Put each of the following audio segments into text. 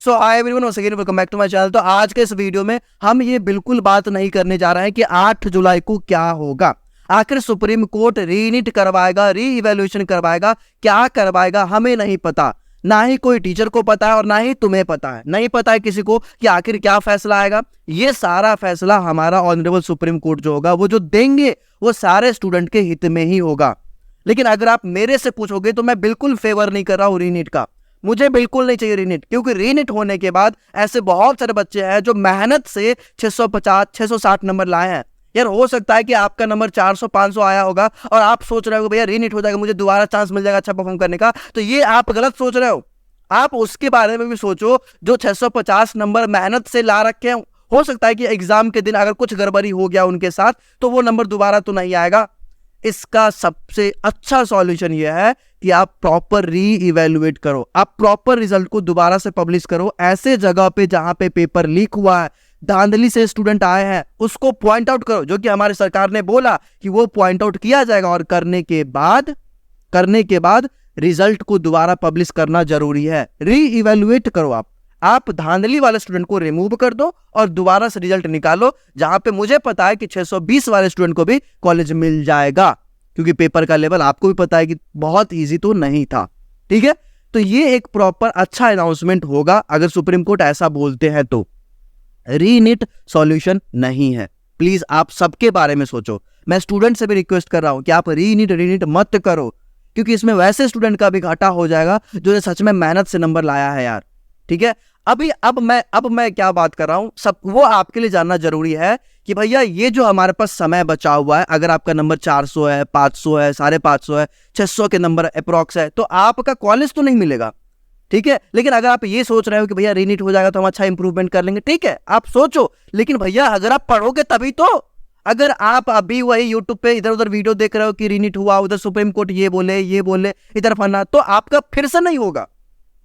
So hi everyone, once again welcome back to my channel. तो आज के इस वीडियो में हम ये बिल्कुल बात नहीं करने जा रहे हैं कि 8 जुलाई को क्या होगा। आखिर सुप्रीम कोर्ट रीनीट करवाएगा, री इवैल्यूएशन करवाएगा, क्या करवाएगा हमें नहीं पता। ना ही कोई टीचर को पता है और ना ही तुम्हें पता है, नहीं पता है किसी को कि आखिर क्या फैसला आएगा। ये सारा फैसला हमारा ऑनरेबल सुप्रीम कोर्ट जो होगा, वो जो देंगे वो सारे स्टूडेंट के हित में ही होगा। लेकिन अगर आप मेरे से पूछोगे तो मैं बिल्कुल फेवर नहीं कर रहा हूँ रीनीट का। मुझे बिल्कुल नहीं चाहिए रीनीट, क्योंकि रीनीट होने के बाद ऐसे बहुत सारे बच्चे हैं जो मेहनत से 650 660 नंबर लाए हैं। यार हो सकता है कि आपका नंबर 400 500 आया होगा और आप सोच रहे हो भैया रीनीट हो जाएगा, मुझे दोबारा चांस मिल जाएगा अच्छा परफॉर्म करने का। तो ये आप गलत सोच रहे हो। आप उसके बारे में भी सोचो जो 650 नंबर मेहनत से ला रखे हैं। हो सकता है कि एग्जाम के दिन अगर कुछ गड़बड़ी हो गया उनके साथ तो वो नंबर दोबारा तो नहीं आएगा। इसका सबसे अच्छा सॉल्यूशन यह है कि आप प्रॉपर री इवेल्युएट करो, आप प्रॉपर रिजल्ट को दोबारा से पब्लिश करो। ऐसे जगह पे जहां पे पेपर लीक हुआ है, धांधली से स्टूडेंट आए हैं, उसको पॉइंट आउट करो, जो कि हमारी सरकार ने बोला कि वो पॉइंट आउट किया जाएगा। और करने के बाद रिजल्ट को दोबारा पब्लिश करना जरूरी है। री इवेल्युएट करो। आप धांधली वाले स्टूडेंट को रिमूव कर दो और दोबारा से रिजल्ट निकालो, जहां पे मुझे पता है कि 620 वाले स्टूडेंट को भी कॉलेज मिल जाएगा, क्योंकि पेपर का लेवल आपको भी पता है कि बहुत इजी तो नहीं था। ठीक है, तो ये एक प्रॉपर अच्छा अनाउंसमेंट होगा अगर सुप्रीम कोर्ट ऐसा बोलते हैं तो। रीनीट सॉल्यूशन नहीं है। प्लीज आप सबके बारे में सोचो। मैं स्टूडेंट से भी रिक्वेस्ट कर रहा हूं कि आप रीनीट मत करो, क्योंकि इसमें वैसे स्टूडेंट का भी घाटा हो जाएगा जो सच में मेहनत से नंबर लाया है यार। ठीक है, अब मैं क्या बात कर रहा हूं, सब वो आपके लिए जानना जरूरी है कि भैया ये जो हमारे पास समय बचा हुआ है, अगर आपका नंबर 400 है, 500 है, 550 है, 600 के नंबर अप्रोक्स है, तो आपका कॉलेज तो नहीं मिलेगा। ठीक है, लेकिन अगर आप ये सोच रहे हो कि भैया रीनीट हो जाएगा तो हम अच्छा इंप्रूवमेंट कर लेंगे, ठीक है आप सोचो, लेकिन भैया अगर आप पढ़ोगे तभी तो। अगर आप अभी वही यूट्यूब पे इधर उधर वीडियो देख रहे हो कि रीनीट हुआ, उधर सुप्रीम कोर्ट ये बोले इधर फन्ना, तो आपका फिर से नहीं होगा।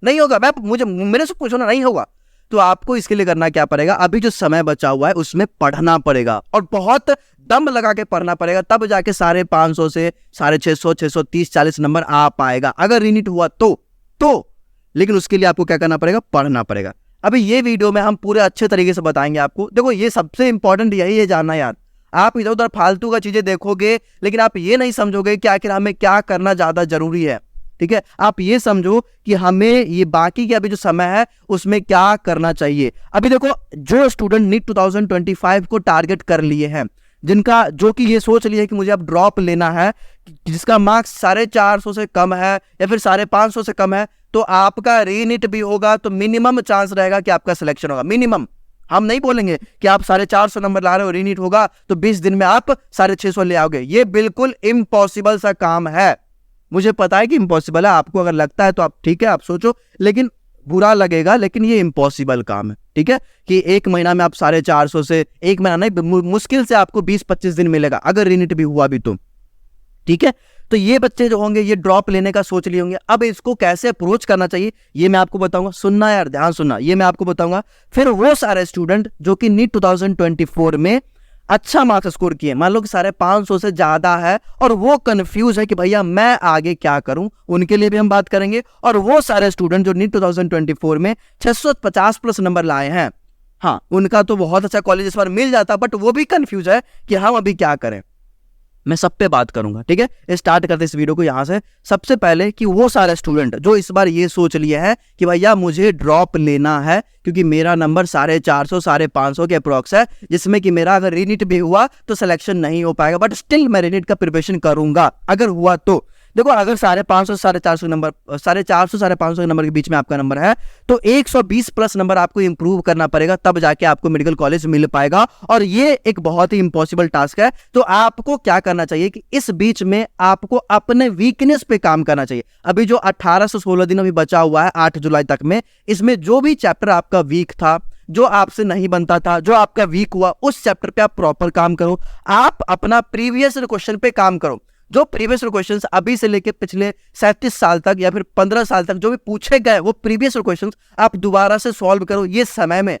मुझे मेरे से पूछो ना, नहीं होगा। तो आपको इसके लिए करना क्या पड़ेगा, अभी जो समय बचा हुआ है उसमें पढ़ना पड़ेगा और बहुत दम लगा के पढ़ना पड़ेगा, तब जाके 550 से 650 630 40 नंबर आ पाएगा अगर रीनीट हुआ तो। लेकिन उसके लिए आपको क्या करना पड़ेगा, पढ़ना पड़ेगा। अभी ये वीडियो में हम पूरे अच्छे तरीके से बताएंगे आपको। देखो ये सबसे इंपॉर्टेंट यही है जानना यार। आप इधर उधर फालतू का चीजें देखोगे लेकिन आप ये नहीं समझोगे कि आखिर हमें क्या करना ज्यादा जरूरी है। ठीक है, आप ये समझो कि हमें ये बाकी के अभी जो समय है उसमें क्या करना चाहिए। अभी देखो जो स्टूडेंट नीट 2025 को टारगेट कर लिए हैं, जिनका जो कि ये सोच लिए कि मुझे अब ड्रॉप लेना है, जिसका मार्क्स 450 से कम है या फिर 550 से कम है, तो आपका रीनीट भी होगा तो मिनिमम चांस रहेगा कि आपका सिलेक्शन होगा। मिनिमम, हम नहीं बोलेंगे कि आप 450 नंबर ला रहे हो, रीनीट होगा तो 20 दिन में आप 650 ले आओगे। ये बिल्कुल इम्पॉसिबल सा काम है। मुझे पता है कि इम्पॉसिबल है, आपको अगर लगता है तो आप ठीक है आप सोचो, लेकिन बुरा लगेगा, लेकिन ये इम्पॉसिबल काम है। ठीक है, कि एक महीना में आप 450 से, एक महीना नहीं मुश्किल से आपको 20-25 दिन मिलेगा अगर रीनीट भी हुआ भी तो। ठीक है, तो ये बच्चे जो होंगे ये ड्रॉप लेने का सोच लिए होंगे। अब इसको कैसे अप्रोच करना चाहिए ये मैं आपको बताऊंगा। सुनना यार, ध्यान सुनना, ये मैं आपको बताऊंगा। फिर वो सारे स्टूडेंट जो कि नीट 2024 में अच्छा मार्क्स स्कोर किए, मान लो कि 550 से ज्यादा है और वो कंफ्यूज है कि भैया मैं आगे क्या करूं, उनके लिए भी हम बात करेंगे। और वो सारे स्टूडेंट जो नीट 2024 में 650 प्लस नंबर लाए हैं, हाँ उनका तो बहुत अच्छा कॉलेज इस बार मिल जाता, बट वो भी कंफ्यूज है कि हम अभी क्या करें। मैं सब पे बात करूंगा। ठीक है, स्टार्ट करते इस वीडियो को यहां से। सबसे पहले कि वो सारे स्टूडेंट जो इस बार ये सोच लिए हैं कि भैया मुझे ड्रॉप लेना है क्योंकि मेरा नंबर 450 550 के अप्रोक्स है, जिसमें कि मेरा अगर रीनीट भी हुआ तो सिलेक्शन नहीं हो पाएगा, बट स्टिल मैं रीनीट का प्रिपरेशन करूंगा अगर हुआ तो। देखो अगर 550 450 नंबर, 450 550 के नंबर के बीच में आपका नंबर है तो 120 प्लस नंबर आपको इंप्रूव करना पड़ेगा, तब जाके आपको मेडिकल कॉलेज मिल पाएगा। और ये एक बहुत ही इंपॉसिबल टास्क है। तो आपको क्या करना चाहिए कि इस बीच में आपको अपने वीकनेस पे काम करना चाहिए। अभी जो 18 से 16 दिन अभी बचा हुआ है 8 जुलाई तक में, इसमें जो भी चैप्टर आपका वीक था, जो आपसे नहीं बनता था, जो आपका वीक हुआ, उस चैप्टर पे आप प्रॉपर काम करो। आप अपना प्रीवियस क्वेश्चन पे काम करो। जो प्रीवियस क्वेश्चंस अभी से लेके पिछले 37 साल तक या फिर 15 साल तक जो भी पूछे गए, वो प्रीवियस क्वेश्चंस आप दोबारा से सॉल्व करो। ये समय में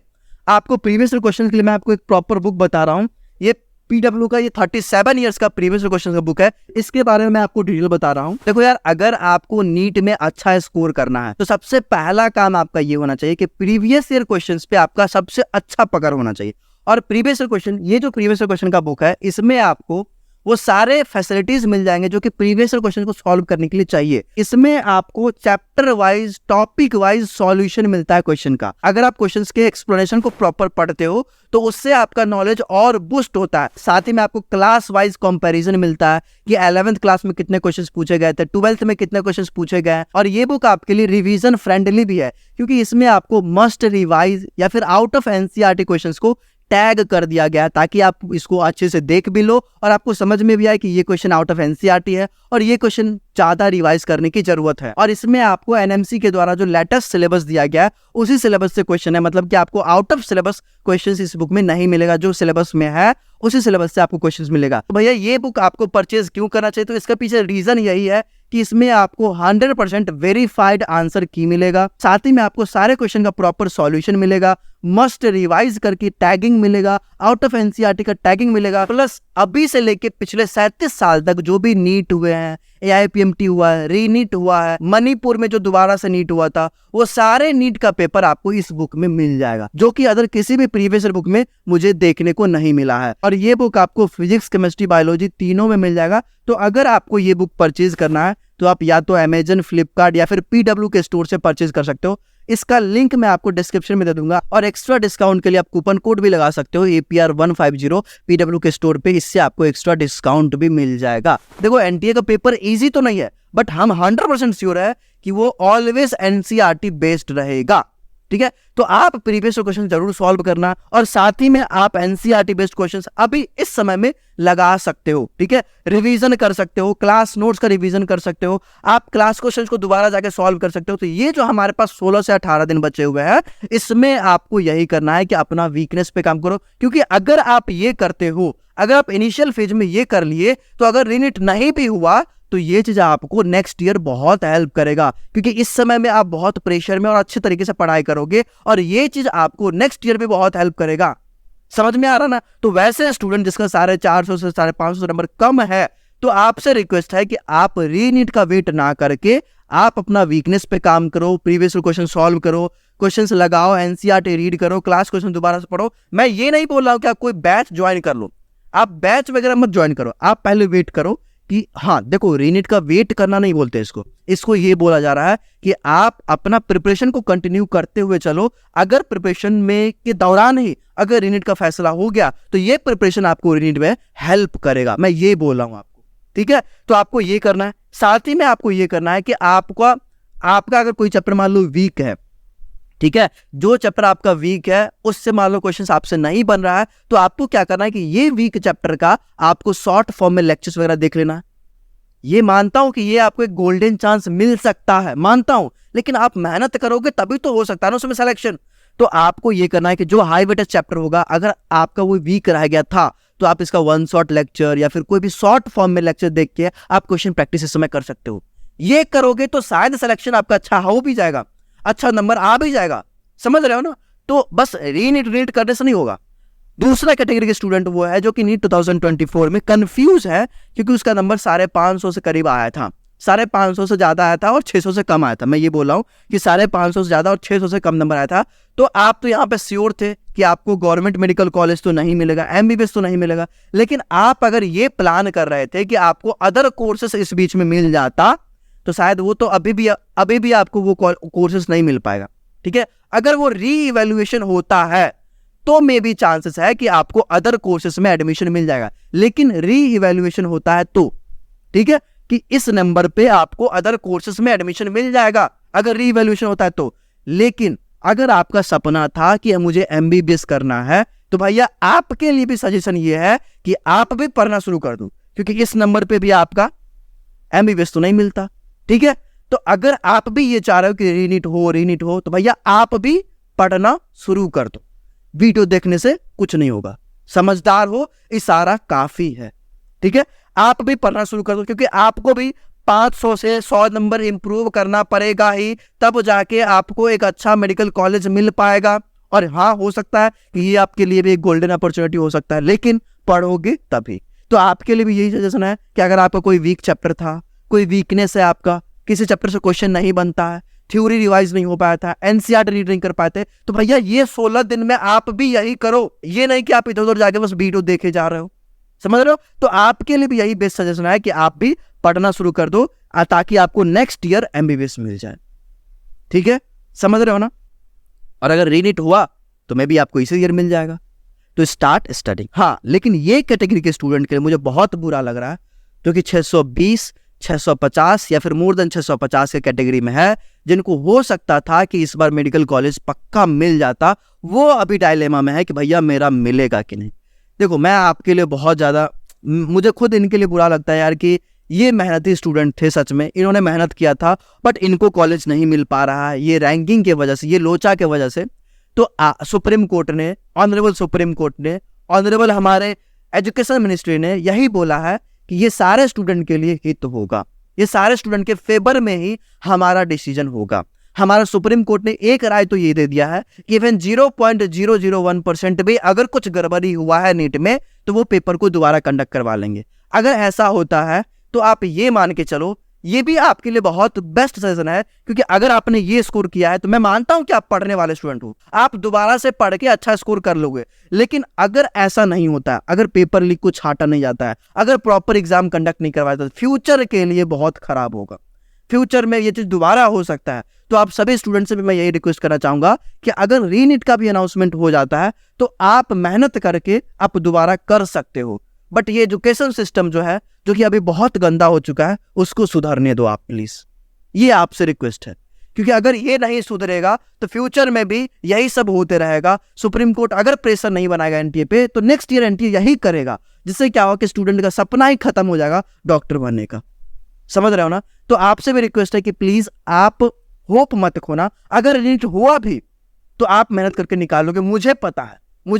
आपको प्रीवियस क्वेश्चंस के लिए मैं आपको एक प्रॉपर बुक बता रहा हूं। ये पीडब्ल्यू का ये 37 ईयर्स का प्रीवियस क्वेश्चन का बुक है, इसके बारे में मैं आपको डिटेल बता रहा हूँ। देखो यार, अगर आपको नीट में अच्छा स्कोर करना है तो सबसे पहला काम आपका ये होना चाहिए कि प्रीवियस ईयर क्वेश्चंस पे आपका सबसे अच्छा पकड़ होना चाहिए। और प्रीवियस ईयर क्वेश्चन, ये जो प्रीवियस ईयर क्वेश्चन का बुक है, इसमें आपको वो सारे फैसिलिटीज मिल जाएंगे जो कि प्रीवियस ईयर क्वेश्चन को सॉल्व करने के लिए चाहिए। इसमें आपको chapter wise, topic wise solution मिलता है क्वेश्चन का। अगर आप क्वेश्चंस के एक्सप्लेनेशन को प्रॉपर पढ़ते हो तो उससे आपका नॉलेज और बूस्ट होता है। साथ ही में आपको क्लास वाइज कंपैरिजन मिलता है कि 11th क्लास में कितने क्वेश्चंस पूछे गए थे, 12th में कितने क्वेश्चंस पूछे गए। और ये बुक आपके लिए रिवीजन फ्रेंडली भी है, क्योंकि इसमें आपको मस्ट रिवाइज या फिर आउट ऑफ एनसीईआरटी क्वेश्चंस को टैग कर दिया गया, ताकि आप इसको अच्छे से देख भी लो और आपको समझ में भी आए कि ये क्वेश्चन आउट ऑफ एनसीईआरटी है और ये क्वेश्चन ज्यादा रिवाइज करने की जरूरत है। और इसमें आपको एनएमसी के द्वारा जो लेटेस्ट सिलेबस दिया गया है उसी सिलेबस से क्वेश्चन है, मतलब कि आपको आउट ऑफ सिलेबस क्वेश्चंस इस बुक में नहीं मिलेगा। जो सिलेबस में है उसी सिलेबस से आपको क्वेश्चंस मिलेगा। तो भैया ये बुक आपको परचेज क्यों करना चाहिए? तो इसका पीछे रीजन यही है कि इसमें आपको 100% वेरीफाइड आंसर की मिलेगा, साथ ही में आपको सारे क्वेश्चन का प्रॉपर सॉल्यूशन मिलेगा, मस्ट रिवाइज करके टैगिंग मिलेगा, आउट ऑफ एनसीईआरटी का टैगिंग मिलेगा, प्लस अभी से लेके पिछले 37 साल तक जो भी नीट हुए हैं, AIPMT हुआ है, रीनीट हुआ है, मणिपुर में जो दोबारा से नीट हुआ था, वो सारे नीट का पेपर आपको इस बुक में मिल जाएगा, जो कि अदर किसी भी प्रीवियस बुक में मुझे देखने को नहीं मिला है। और ये बुक आपको फिजिक्स, केमिस्ट्री, बायोलॉजी तीनों में मिल जाएगा। तो अगर आपको ये बुक परचेज करना है तो आप या तो अमेजन, फ्लिपकार्ट या फिर पीडब्ल्यू के स्टोर से परचेज कर सकते हो। इसका लिंक मैं आपको डिस्क्रिप्शन में दे दूंगा। और एक्स्ट्रा डिस्काउंट के लिए आप कूपन कोड भी लगा सकते हो APR 150 पीडब्ल्यू के स्टोर पे, इससे आपको एक्स्ट्रा डिस्काउंट भी मिल जाएगा। देखो, एनटीए का पेपर इजी तो नहीं है, बट हम 100% श्योर है कि वो ऑलवेज एनसीईआरटी बेस्ड रहेगा। ठीक है, तो आप प्रीवियस क्वेश्चन जरूर सॉल्व करना और साथ ही में आप एनसीईआरटी बेस्ड क्वेश्चंस अभी इस समय में लगा सकते हो। ठीक है, रिवीजन कर सकते हो, क्लास नोट्स का रिवीजन कर सकते हो, आप क्लास क्वेश्चंस को दोबारा जाके सॉल्व कर सकते हो। तो ये जो हमारे पास 16 से 18 दिन बचे हुए हैं, इसमें आपको यही करना है कि अपना वीकनेस पे काम करो। क्योंकि अगर आप ये करते हो, अगर आप इनिशियल फेज में ये कर लिए, तो अगर रीनीट नहीं भी हुआ तो ये चीज आपको नेक्स्ट ईयर बहुत हेल्प करेगा, क्योंकि इस समय में आप बहुत प्रेशर में और अच्छे तरीके से पढ़ाई करोगे और ये चीज आपको नेक्स्ट ईयर भी बहुत हेल्प करेगा। समझ में आ रहा ना? तो वैसे स्टूडेंट जिसका 450 से 550 नंबर कम है, तो आपसे रिक्वेस्ट है कि आप रीनीट का वेट ना करके आप अपना वीकनेस पे काम करो, प्रीवियस क्वेश्चन सॉल्व करो, क्वेश्चंस लगाओ, एनसीईआरटी रीड करो, क्लास क्वेश्चन दोबारा से पढ़ो। मैं ये नहीं बोल रहा हूं कि आप कोई बैच ज्वाइन कर लो, आप बैच वगैरह मत ज्वाइन करो, आप पहले वेट करो कि हाँ देखो, रीनीट का वेट करना नहीं बोलते इसको ये बोला जा रहा है कि आप अपना प्रिपरेशन को कंटिन्यू करते हुए चलो। अगर प्रिपरेशन में के दौरान ही अगर रीनीट का फैसला हो गया तो ये प्रिपरेशन आपको रीनीट में हेल्प करेगा, मैं ये बोल रहा हूं आपको। ठीक है, तो आपको ये करना है। साथ ही में आपको ये करना है कि आपका अगर कोई चैप्टर मान लो वीक है, ठीक है, जो चैप्टर आपका वीक है उससे मान लो क्वेश्चंस आपसे नहीं बन रहा है, तो आपको क्या करना है कि ये वीक चैप्टर का आपको शॉर्ट फॉर्म में लेक्चर्स वगैरह देख लेना है। ये मानता हूं कि ये आपको एक गोल्डन चांस मिल सकता है, मानता हूं, लेकिन आप मेहनत करोगे तभी तो हो सकता है ना उसमें सिलेक्शन। तो आपको ये करना है कि जो हाई वेटेज चैप्टर होगा, अगर आपका वो वीक रह गया था, तो आप इसका वन शॉट लेक्चर या फिर कोई भी शॉर्ट फॉर्म में लेक्चर देख के आप क्वेश्चन प्रैक्टिस इस समय कर सकते हो। ये करोगे तो शायद सिलेक्शन आपका अच्छा हो भी जाएगा, अच्छा नंबर आ भी जाएगा। समझ रहे हो ना? तो बस रीनीट करने से नहीं होगा। दूसरा कैटेगरी के स्टूडेंट वो है जो कि नीट 2024 में कंफ्यूज है, क्योंकि उसका नंबर 550 से करीब आया था, 550 से ज्यादा आया था और 600 से कम आया था। मैं ये बोल रहा हूँ कि 550 से ज्यादा और 600 से कम नंबर आया था। तो आप तो यहाँ पे श्योर थे कि आपको गवर्नमेंट मेडिकल कॉलेज तो नहीं मिलेगा, MBBS तो नहीं मिलेगा, लेकिन आप अगर ये प्लान कर रहे थे कि आपको अदर कोर्सेस इस बीच में मिल जाता, तो शायद वो तो अभी भी आपको वो कोर्सेस नहीं मिल पाएगा। ठीक है, अगर वो री इवैल्यूएशन होता है तो मे भी चांसेस है कि आपको अदर कोर्सेस में एडमिशन मिल जाएगा, लेकिन री इवैल्यूएशन होता है तो ठीक है कि इस नंबर पे आपको अदर कोर्सेस में एडमिशन मिल जाएगा, अगर री इवैल्यूएशन होता है तो। लेकिन अगर आपका सपना था कि मुझे MBBS करना है, तो भैया आपके लिए भी सजेशन ये है कि आप भी पढ़ना शुरू कर दो, क्योंकि इस नंबर पे भी आपका MBBS तो नहीं मिलता। ठीक है, तो अगर आप भी ये चाह रहे हो कि रीनीट हो तो भैया आप भी पढ़ना शुरू कर दो। वीडियो देखने से कुछ नहीं होगा, समझदार हो, इशारा काफी है। ठीक है, आप भी पढ़ना शुरू कर दो, क्योंकि आपको भी 500 से 100 नंबर इंप्रूव करना पड़ेगा ही, तब जाके आपको एक अच्छा मेडिकल कॉलेज मिल पाएगा। और हाँ, हो सकता है कि ये आपके लिए भी एक गोल्डन अपॉर्चुनिटी हो सकता है, लेकिन पढ़ोगे तभी। तो आपके लिए भी यही सजेशन है कि अगर आपका कोई वीक चैप्टर था, कोई वीकनेस है आपका, किसी चैप्टर से क्वेश्चन नहीं बनता है, थ्योरी रिवाइज नहीं हो पाया था, एनसीईआरटी रीड नहीं कर पाते, तो भैया ये 16 दिन में आप भी यही करो। ये नहीं कि आप इधर उधर जाके बस वीडियो देखे जा रहे हो, समझ रहे हो। तो आपके लिए भी यही बेस्ट सजेशन है कि आप भी पढ़ना शुरू कर दो, ताकि आपको नेक्स्ट ईयर एमबीबीएस मिल जाए। ठीक है, समझ रहे हो ना। और अगर रीनीट हुआ तो मैं भी आपको इसी ईयर मिल जाएगा। तो स्टार्ट स्टडिंग। हाँ, लेकिन ये कैटेगरी के स्टूडेंट के लिए मुझे बहुत बुरा लग रहा है, क्योंकि 620, 650 या फिर मोर देन 650 के कैटेगरी में है, जिनको हो सकता था कि इस बार मेडिकल कॉलेज पक्का मिल जाता, वो अभी डायलेमा में है कि भैया मेरा मिलेगा कि नहीं। देखो, मैं आपके लिए बहुत ज़्यादा, मुझे खुद इनके लिए बुरा लगता है यार कि ये मेहनती स्टूडेंट थे, सच में इन्होंने मेहनत किया था, बट इनको कॉलेज नहीं मिल पा रहा है, ये रैंकिंग की वजह से, ये लोचा के वजह से। तो सुप्रीम कोर्ट ने, ऑनरेबल सुप्रीम कोर्ट ने, ऑनरेबल हमारे एजुकेशन मिनिस्ट्री ने यही बोला है कि ये सारे स्टूडेंट के लिए हित होगा, ये सारे स्टूडेंट के फेवर में ही हमारा डिसीजन होगा। हमारा सुप्रीम कोर्ट ने एक राय तो ये दे दिया है कि इवन 0.001% भी अगर कुछ गड़बड़ी हुआ है नीट में, तो वो पेपर को दोबारा कंडक्ट करवा लेंगे। अगर ऐसा होता है तो आप ये मान के चलो, ये भी आपके लिए बहुत बेस्ट सजेशन है, क्योंकि अगर आपने ये स्कोर किया है तो मैं मानता हूं कि आप पढ़ने वाले स्टूडेंट हो, आप दोबारा से पढ़ के अच्छा स्कोर कर लोगे। लेकिन अगर ऐसा नहीं होता, अगर पेपर लीक को छाटा नहीं जाता है, अगर प्रॉपर एग्जाम कंडक्ट नहीं करवाया जाता, फ्यूचर के लिए बहुत खराब होगा। फ्यूचर में ये चीज दोबारा हो सकता है। तो आप सभी स्टूडेंट से भी मैं यही रिक्वेस्ट करना चाहूंगा कि अगर रीनीट का भी अनाउंसमेंट हो जाता है तो आप मेहनत करके आप दोबारा कर सकते हो। बट ये एजुकेशन सिस्टम जो है, जो कि अभी बहुत गंदा हो चुका है, उसको सुधारने दो आप प्लीज, ये आपसे रिक्वेस्ट है। क्योंकि अगर ये नहीं सुधरेगा तो फ्यूचर में भी यही सब होते रहेगा। सुप्रीम कोर्ट अगर प्रेशर नहीं बनाएगा एनटीए पे, तो नेक्स्ट ईयर एनटीए यही करेगा, जिससे क्या होगा कि स्टूडेंट का सपना ही खत्म हो जाएगा डॉक्टर बनने का। समझ रहे हो ना। तो आपसे भी रिक्वेस्ट है कि प्लीज आप होप मत खोना। अगर रीनीट हुआ भी तो आप मेहनत करके निकालोगे, मुझे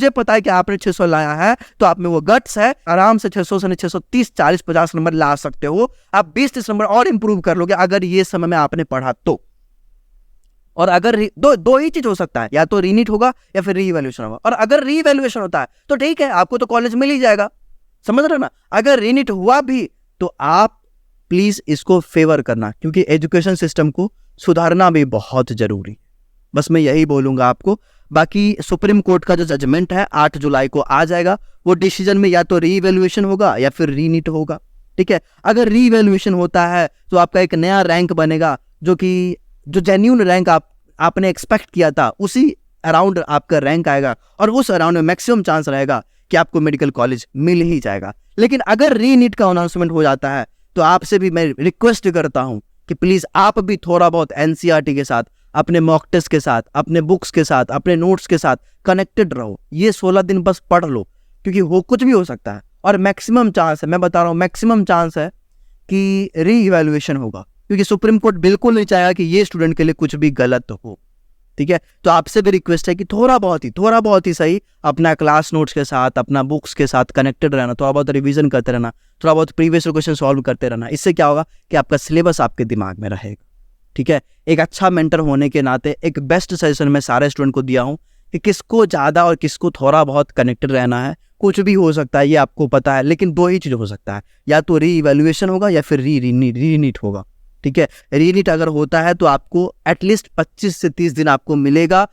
पता है कि आपने 600 लाया है, तो आप में वो गट्स है, आराम से 600 से 630, 40, 50 नंबर ला सकते हो। आप 20-30 नंबर और इंप्रूव कर लोगे अगर ये समय में आपने पढ़ा तो। और अगर दो ही चीज हो सकता है, या तो रीनीट होगा या फिर रीइवैल्यूएशन होगा। और अगर रीइवैल्यूएशन होता है तो ठीक है, आपको तो कॉलेज मिल ही जाएगा, समझ रहे हो ना। अगर रीनीट हुआ भी तो आप प्लीज इसको फेवर करना, क्योंकि एजुकेशन सिस्टम को सुधारना भी बहुत जरूरी। बस मैं यही बोलूंगा आपको। बाकी सुप्रीम कोर्ट का जो जजमेंट है 8 जुलाई को आ जाएगा, वो डिसीजन में या तो रीइवैल्यूएशन होगा या फिर रीनीट होगा। ठीक है, अगर रीइवैल्यूएशन होता है तो आपका एक नया रैंक बनेगा, जो जेन्युइन रैंक आपने एक्सपेक्ट किया था, उसी अराउंड आपका रैंक आएगा, और उस अराउंड में मैक्सिमम चांस रहेगा कि आपको मेडिकल कॉलेज मिल ही जाएगा। लेकिन अगर रीनीट का अनाउंसमेंट हो जाता है तो आपसे भी मैं रिक्वेस्ट करता हूं कि प्लीज आप भी थोड़ा बहुत एनसीईआरटी के साथ, अपने मॉक टेस्ट के साथ, अपने बुक्स के साथ, अपने नोट्स के साथ कनेक्टेड रहो। ये 16 दिन बस पढ़ लो, क्योंकि वो कुछ भी हो सकता है। और मैक्सिमम चांस है, मैं बता रहा हूँ, मैक्सिमम चांस है कि रीइवैल्यूएशन होगा, क्योंकि सुप्रीम कोर्ट बिल्कुल नहीं चाहेगा कि ये स्टूडेंट के लिए कुछ भी गलत हो। ठीक है, तो आपसे भी रिक्वेस्ट है कि थोड़ा बहुत ही सही अपना क्लास नोट्स के साथ, अपना बुक्स के साथ कनेक्टेड रहना, थोड़ा बहुत रिवीजन करते रहना, थोड़ा बहुत प्रीवियस क्वेश्चन सॉल्व करते रहना। इससे क्या होगा कि आपका सिलेबस आपके दिमाग में रहेगा। ठीक है, एक अच्छा मेंटर होने के नाते एक बेस्ट सजेशन मैं सारे स्टूडेंट को दिया हूँ कि किसको ज़्यादा और किसको थोड़ा बहुत कनेक्टेड रहना है। कुछ भी हो सकता है, ये आपको पता है, लेकिन दो ही चीज़ हो सकता है, या तो रीइवैल्यूएशन होगा या फिर रीनीट होगा। ठीक है, रीनीट अगर होता है तो आपको एटलीस्ट 25 से 30 दिन आपको मिलेगा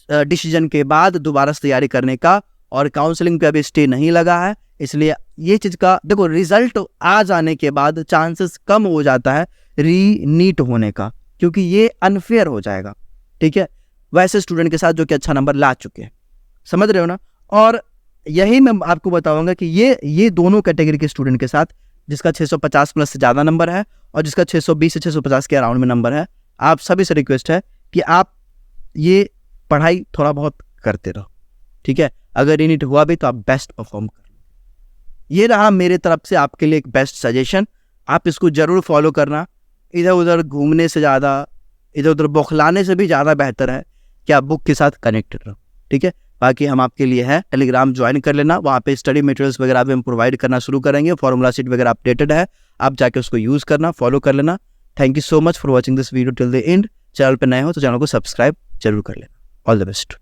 डिसीजन के बाद दोबारा से तैयारी करने का, और काउंसलिंग पे अभी स्टे नहीं लगा है, इसलिए ये चीज़ का देखो, रिजल्ट आ जाने के बाद चांसेस कम हो जाता है रीनीट होने का, क्योंकि ये अनफेयर हो जाएगा। ठीक है, वैसे स्टूडेंट के साथ जो कि अच्छा नंबर ला चुके हैं, समझ रहे हो ना। और यही मैं आपको बताऊंगा कि ये दोनों कैटेगरी के स्टूडेंट के साथ, जिसका 650 प्लस से ज़्यादा नंबर है और जिसका 620 से 650 के अराउंड में नंबर है, आप सभी से रिक्वेस्ट है कि आप ये पढ़ाई थोड़ा बहुत करते रहो। ठीक है, अगर रीनीट हुआ भी तो आप बेस्ट परफॉर्म कर लो। ये रहा मेरे तरफ से आपके लिए एक बेस्ट सजेशन, आप इसको जरूर फॉलो करना। इधर उधर घूमने से ज़्यादा, इधर उधर बौखलाने से भी ज़्यादा बेहतर है कि आप बुक के साथ कनेक्टेड रहो। ठीक है, बाकी हम आपके लिए है, टेलीग्राम ज्वाइन कर लेना, वहाँ पे स्टडी मटेरियल्स वगैरह भी हम प्रोवाइड करना शुरू करेंगे, फॉर्मूला शीट वगैरह अपडेटेड है, आप जाके उसको यूज़ करना, फॉलो कर लेना। Thank you so much for watching this video till the end. Channel पर नए हो तो चैनल को सब्सक्राइब जरूर कर लेना। All the best.